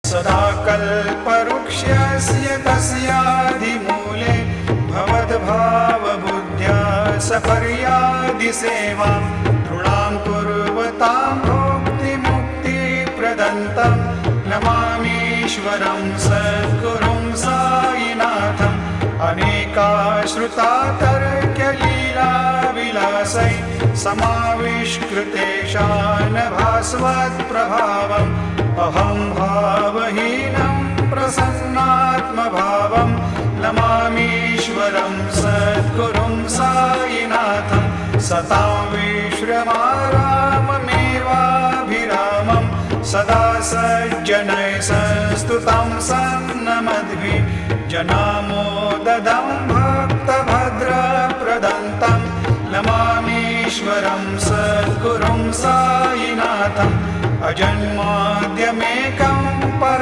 सदा कल्पवृक्षस्य तस्याधिमूले भवद्भावबुद्ध्या सपर्यादि सेवां नृणां कुर्वतां भुक्तिमुक्तिप्रदन्तं नमामीश्वरं सद्गुरुं साईनाथम् अनेकाश्रुता तर्क्यलीलाविलासै समाविष्कृतेषान् भास्वत्प्रभावम् अहं भावहीनं प्रसन्नात्मभावं नमामीश्वरं सद्गुरुं साईनाथं सतां विश्रमाराममेवाभिरामं सदा सज्जनैः संस्तुतं सन्नमद्भिः जनामोददं भक्तभद्रप्रदन्तं नमामीश्वरं सद्गुरुं साईनाथम् अजन्माद्यमेकं